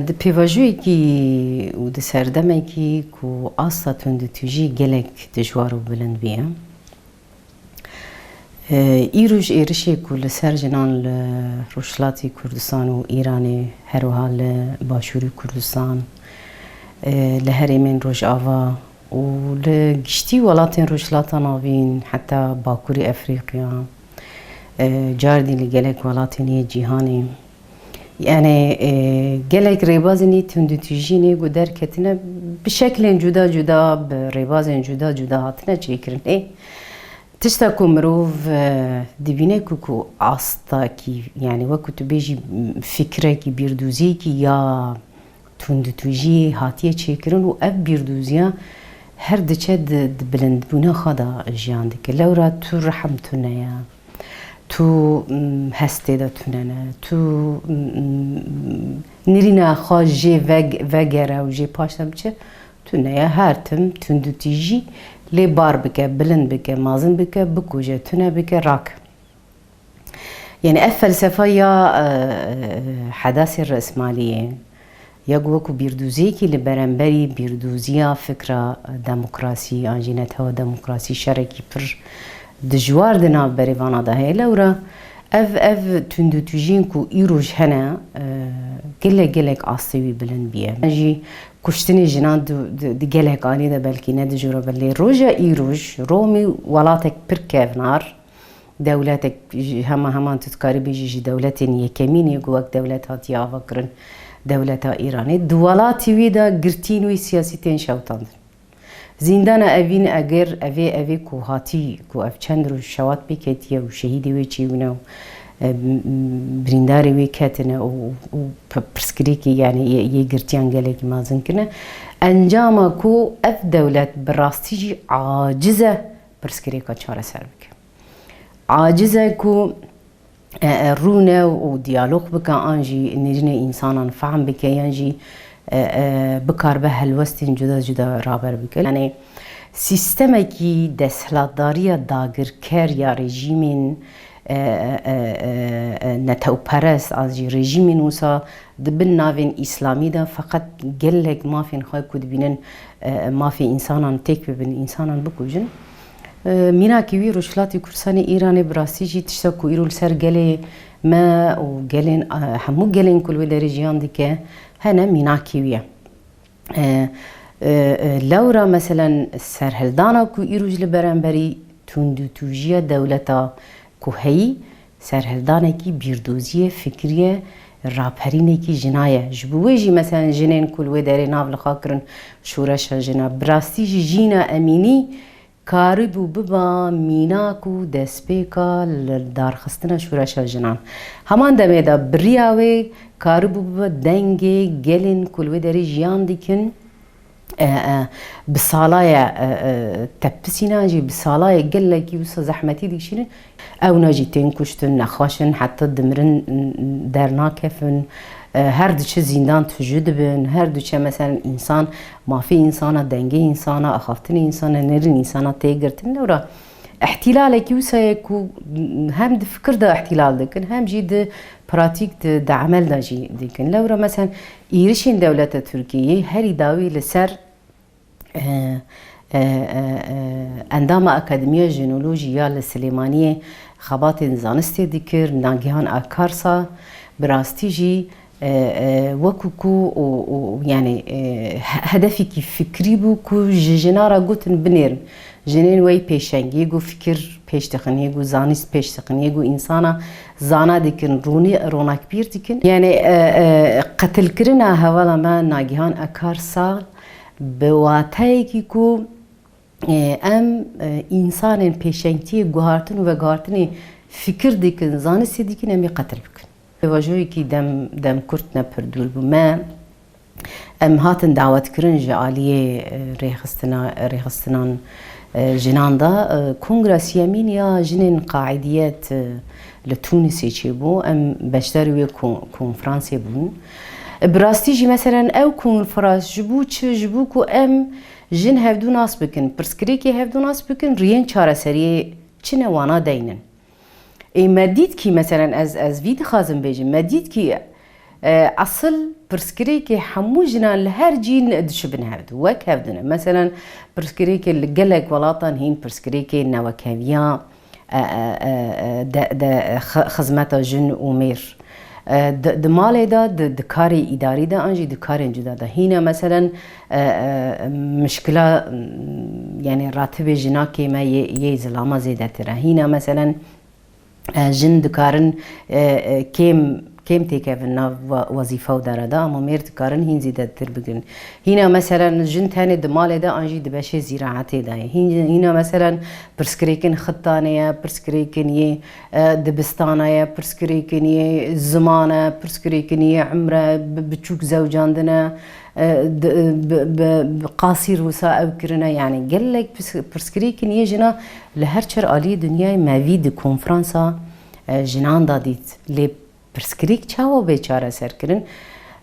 Di pêvajiyekî û di serdemekî ku asla tundutûjî gelek dijwar û bilind bûye. Îroj êrişê ku li ser jinan li Rojhilatê Kurdistan û Îranê herwiha li Başûrê Kurdistan, li herêmên Rojava û li giştî welatên Rojhilata Navîn heta Bakurê Efrîqiya, cardî li gelek welatên yê cîhanê. Yani gelek rêbazên yê tundutûjînê ku derketine bi şeklên cuda cuda, bi rêbazên cuda cuda hatine çêkirin. Tişta ku mirov dibîne ku astakî yani wekû tu bêjî fikrekî bîrdûziyekî ya tundutûjiyê hatiye çêkirin û ev bîrdûziya her diçe di bilindbûna xwe da jiyan dike. Lewra tu rehem tuneye, tu hestê de tunene, tu nirîna xwe jê vegere û jê paş de biçe tuneye her tim tundutûjî lê bar bike, bilind bike, mazin bike, bikuje, tune bike, rak. Yani ev felsefa ya hedasê Resmaliyê ya wekû bîrdûziyekî li beремberî bîrdûziya fikra demokrasî an jî netewa demokrasî şerekî pir dijwar di nav berêvana da heye. Lewra ev tundutûjiyên ku îroj hene gelek astê wî bilind bûye. Jî kuştinê jinan di gelek anî de belkî ne dijûre lê roja îroj Romê welatek pir kevnar, dewletek heman tutkarî bêjî ji dewletên yekemînê ku wek dewlet hatiye avakirin dewleta Îranê. Di welatê wî de girtîn wî siyasî tên şewitandin. Zîndana evîn eger evê ku hatî ku ev çend roj şewat pê ketiye û şehîdê wê çîbûne û birîndarê wê ketine û pirsgirêkî yani yê girtiyan gelekî mezin kirine. Encama ku ev dewlet bi rastî jî aciz e pirsgirêka çareser bike. Aciz e ku rûne û diyalog bike an jî nêrîna însanan fehm bike yan jî bikarbe helwestên cuda cuda raber bike. Yani sistemekî desthilatdariya dagirker ya rejîmên netewperest an jî rejîmên wisa dibin navên îslamî de feqet gelek mafên xwe ku dibînin mafê însanan têk bibin, însanan bikujin. Mînakê wî Rojhilatê Kurdistanê Îranê bi rastî jî tişta ku îro li ser gelê me û gelên hemû gelên ku li wê derê jiyan dike hene mînakê wî ye. Lewra meselen serhildana ku îroj li beremberî tundutûjiya dewleta ku heyî serhildanekî bîrdûziyê fikriye raperînekî jina ye. Ji bo wê jî meselen jinên ku li wê derê nav li xwe kirin şûreşa jina bi rastî jî jîna emînî karibû biba mînak û destpêka li darxistina şûreşa jinan. Heman demê de biriya wê karibû bibe dengê gelên ku li wê derê jiyan dikin bi salaya teppisînan jî bi salaya gelekî wisa zehmetî dikişînin ewna jî tên kuştin, nexweşin, heta dimirin dernakefin, her diçe zîndan tujî dibin, her diçe meselen însan mafê însana, dengê însana, axaftinê însana, nêrîn însana tê girtin. Lewra ihtilalekî wisa ye ku hem di fikir de ihtilal dikin hem jî di pratik di emel de jî dikin. Lewra meselen êrişên dewleta Tirkiyeyê herî dawî li ser endama Akademiya Jenolojî ya li Silêmaniyê xebatên zanistê dikir, nagihan akarsa bi rastî jî wekû ku yani hedefekî fikrî bû ku ji jina re gotin binêrin. Jinên wê pêşengiyê got fikir pêş dixin, yê got zanîst pêş dixin, yê got însana zana dikin, ronakbîr dikin. Yani qetilkirina hevala me nagihan akarsa bi wateyekî ku em însanên pêşengtiyê guhartin û veguhartinê fikir dikin, zanistê dikin em ê qetil bikin. Pêvajoyekî dem Kurd ne pir dûr bû me em hatin dawetkirin ji aliyê rêxistinan jinan da Kongresa Yemîn ya jinên qaîdiyet li Tunîsê çêbû em beşdarî wê konferansê bûn. Bi rastî jî meselen ew konferans ji bo çi ji bo ku em jin hevdû nas bikin, pirsgirêkê hevdû nas bikin, riyên çareseriyê çi ne wana deynin. Me dît ki meselen ez vî dixwazim bêjim, me dît ki اصل برسكري كي حمو جنان لهر جين دشبن هفدو وك هفدنا مثلا برسكري كي لقلق ولاطن هين برسكري كي نوكافيا دا خزمتا جن ومير دمالي دا دكاري إداري دا أنجي دكاري جدا دا هنا مثلا مشكلة يعني راتب جناكي ما يزلامة زيادة ترى هنا مثلا جن دكارن كم تكافنا وظيفة ودارا دا أما مير دكارن هين زيادة تربقن هنا مثلا جن تاني دمالي دا أنجي دباشي زراعتي دا هنا مثلا برسكريكن خطانية برسكريكن يه دبستانية برسكريكن يه زمانة برسكريكن يه عمره بتشوك زوجاندنا بقاصير وساء أبكرنا يعني قال لك برسكريكن يه جنا لهرشر آلي دنياي ما فيد كونفرانسا جنان داديت لي برسكريك چاوا بیچاره سر کرن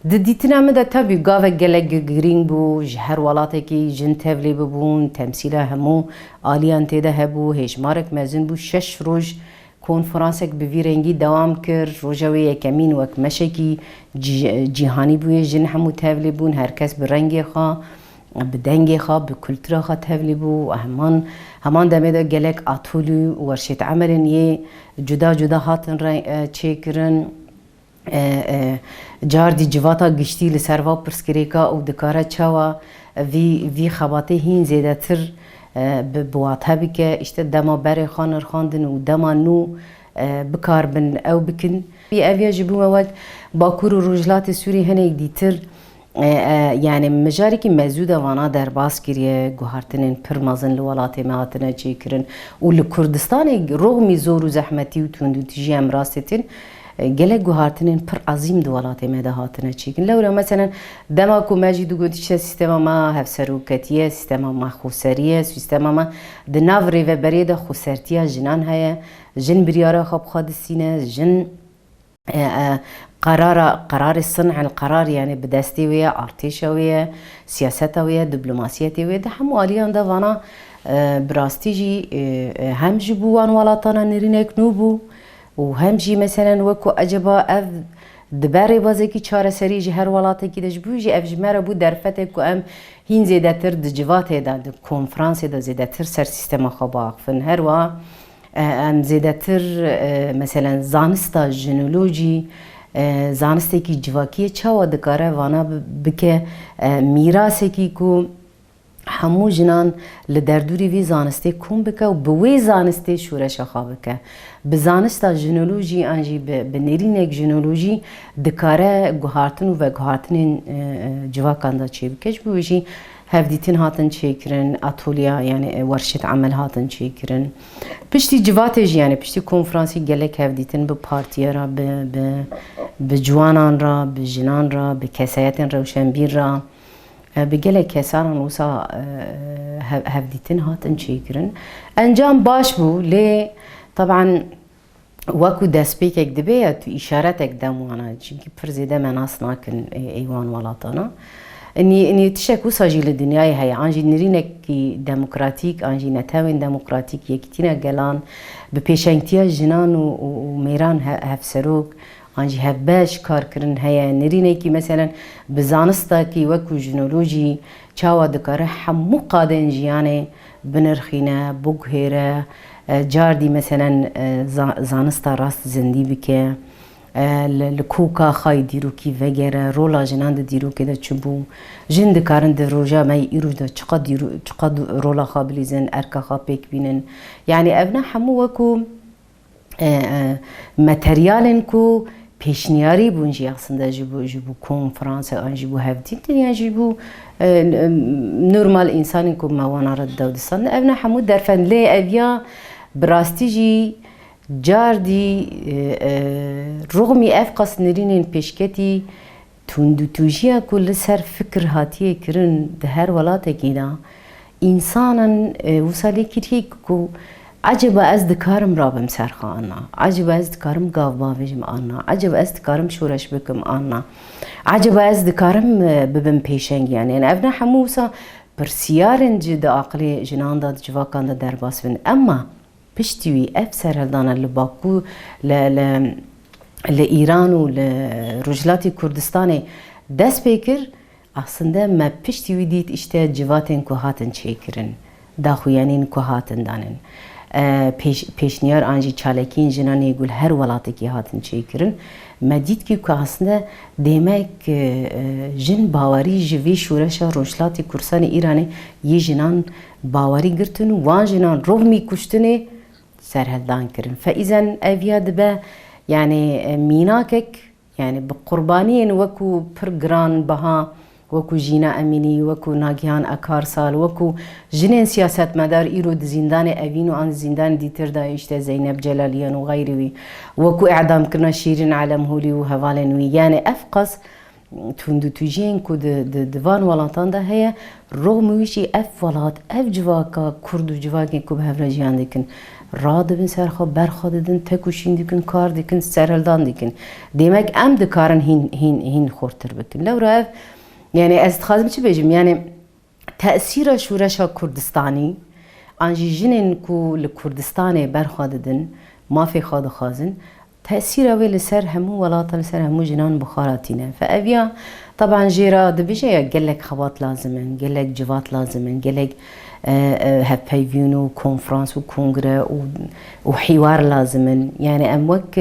دیتنا مده تابی گاوه گلگ گرینگ بو جهر ولاتکی جن تبلی ببون تمثیل همو آلیان تیده هبو هشمارک مزن بو 6 روز کنفرانسک بوی رنگی دوام کر روزاوی یکمین وک مشکی جهانی بوی جن همو تبلی بون هر کس برنگی خوا بدنگی خوا بکلتر خوا تبلی بو همان دمده گلگ آتولو ورشت عملن یه جدا هاتن چه کرن جاردی جواتا گشتی لسروا پرسکریکا او دکاره چاوا وی خباته هین زیده تر بواتها بکه اشته دما بری خانر خاندن و دما نو بکار بن او بکن بی اویا جبو مواد باکور و رجلات سوری هنه دیتر يعني مجاري كي مزودة وانا در باس كريه گوهرتنين پر مازن لولاتي مهاتنا چيكرن ولكردستان رغم زور و زحمتي و توندو تجي ام راستين گله گوهرتنين پر عظيم دولاتي مهاتنا چيكن لولا مثلا دماكو ماجي دو گوتيش سيستما ما هفسروكتيه سيستما ما خوسريه سيستما ما دنافري و بريده خوسرتيه جنان هيا جن بريارة خب خادسينه جن قرار الصنع القرار يعني بدستي ويا ارتيشا ويا سياستا ويا دبلوماسيتي ويا ده هم آليان ده وانا براستيجي هم جبوان ولاتانا نرينك نوبو وهم جي مثلا وكو اجبا اف دباري بازيكي چاره سري جي هر ولاتكي دجبو جي اف جمره بو درفتك ام هين زيدتر دجوات دا كونفرانس دا زيدتر سر سيستم خباق فن هر وا ام زيدتر مثلا زانستا جنولوجي زانستێکی جواکیە چاوە دەکارە وانە بکە میراسێکی کو هەموو ژنان لە دەردووری وی زانستێ کوم بکە و بە وێ زانستێ شوورەشەخا بکە bi zanista jinolojî an jî bi nêrînek jinolojî dikare guhartin û veguhartinên civakan da çêbike ji bo wê jî hevdîtin hatin çêkirin atolya yani werşet emel hatin çêkirin piştî civatê jî yani piştî konferansî gelek hevdîtin bi partiye ra bi ciwanan ra bi jinan ra bi kesayetên rewşenbîr ra bi gelek kesanan wisa hevdîtin hatin çêkirin encam baş bû lê طبعا وەکو دەستپێکێک دەبێت تو ئیشارەتێک دەموانە چونکی پڕ زێدە مەناس ناکەن ئەیوان وڵاتانە ئەنی تشێک وساژی لە دنیای هەیە ئانژی نرینێکی دەموکراتیک ئانژی نەتاوێن دەموکراتیک یەکتینە گەلان بە پێشەنگتیە ژنان و مێران هەفسەرۆک ئانژی هەبەش کارکردن هەیە نرینێکی مەسەلەن بە زانستێکی وەکو ژنۆلۆژی چاوا دەکارە هەموو قادەن ژیانێ بنرخینە بگوهێرە جاردی مثلا زانستا راست زندی بکه لکوکا خای دیروکی وگره رولا جنان ده دیروکی ده چبو جن دکارن ده روژا مای ایروش ده چقد رولا خابلیزن ارکا خواب پیک بینن یعنی ابنا همو وکو متریالن کو پیشنیاری بونجی aslında جبو konferans جبو هفدین yani جبو normal insanın کو موانارد دودستان ابنا همو درفن لی اویا براستیجی جاردی رغمی اف قص نرینین پیشکتی تندوتوجیا کل سر فکر هاتیه کرن ده هر ولاته کیدا انسانن وصلی کریه کو acaba ez dikarim rabim serxa anna acaba ez dikarim gav bavêjim anna acaba ez dikarim şoreş bikim anna acaba ez dikarim bibim pêşeng yani ev ne hemû wisa pirsiyarên cî di aqilê jinan da civakan da derbas bin emma piştî wî ev serhildana li Bakû li لإيران ولرجلاتي كردستاني دست بكر aslında me pişti wî dît işte civatên ku hatin çêkirin, daxuyanên ku hatin danin. Pêşniyar an jî çalekîn jinanê gul her welatekî hatin çêkirin. Me dît ki ku aslında demek jin bawerî ji vê şûreşa Rojhilatê Kurdistanê Îranê yê jinan bawerî girtin û wan jinan rov mî kuştinê serheldan kirin. Feîzen ev ya dibe yani mînakek yani bi qurbaniyên wekû pir giran biha وکو جینا امینی وکو ناگهان اکار سال وکو جنین سیاست مدار ایرو زندان اوین و آن زندان دیتر دا işte زینب جلالیان و غیری وی وکو اعدام کرنا شیرین علم هولی و هوالن وی yani افقص تندو تجین کو دوان ولاتان دا هیا رغم ویشی اف ولات اف جواکا کرد و جواکی کو به هفره جیان دیکن را dibin serxa berxa didin tekuşin dikin kar dikin serheldan dikin demek em dikarın hin xortir bikin lewra ev yani ez dixwazim çi bêjim yani tesîra şûreşa Kurdistanî an jî jinên ku li Kurdistanê berxa didin mafê xwe dixwazin tesîra wê li ser hemû welata li ser hemû jinan bixaratîne fe ev ya taban jê ra dibêje ya gelek xebat lazim in gelek civat lazim in gelek hevpeyvîn û konferans û kongre û hîwar lazim in yani em wek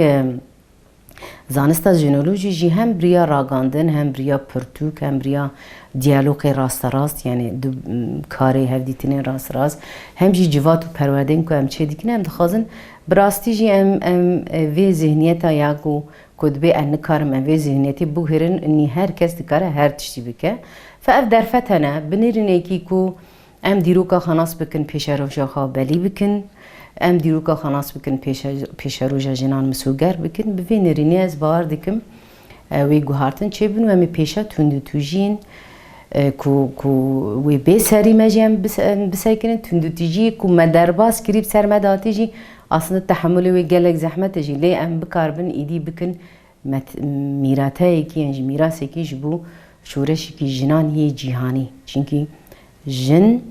زانستا جنولوژی جی هم بریا راگاندن هم بریا پرتوک هم بریا دیالوگ راست راست یعنی دو کاری هفدیتین راست راست هم جی جوات و پروردن کو هم چه دیکن هم دخوازن براستی جی هم وی ذهنیت یا کو کدبه ان کارم وی ذهنیتی بوهرن نی هر کس دکاره هر تشتی بکه فاف در فتنه بنیرنه کی کو ام دیروکا خلاص بکن پیش روشا خا بلی بکن ام دیروکا خلاص بکن پیش روژا جنان مسوگر بکن ببین رینی از باور دکم وی گوهارتن چه بینو امی پیشا تندو توجین کو وی بی سری مجیم بسایکنن تندو تیجی کو مدرباس کریب سرمداتی جی aslında tahammülü ve gelek zahmet ji lê em bikarbin îdî bikin mîratayekî yani ji mîrasekî ji bo şûreşekî jinan yê cîhanî çünkü jin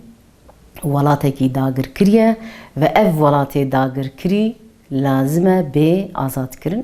welatekî dagirkiriye ve ev welatê dagirkirî lazim e bê azadkirin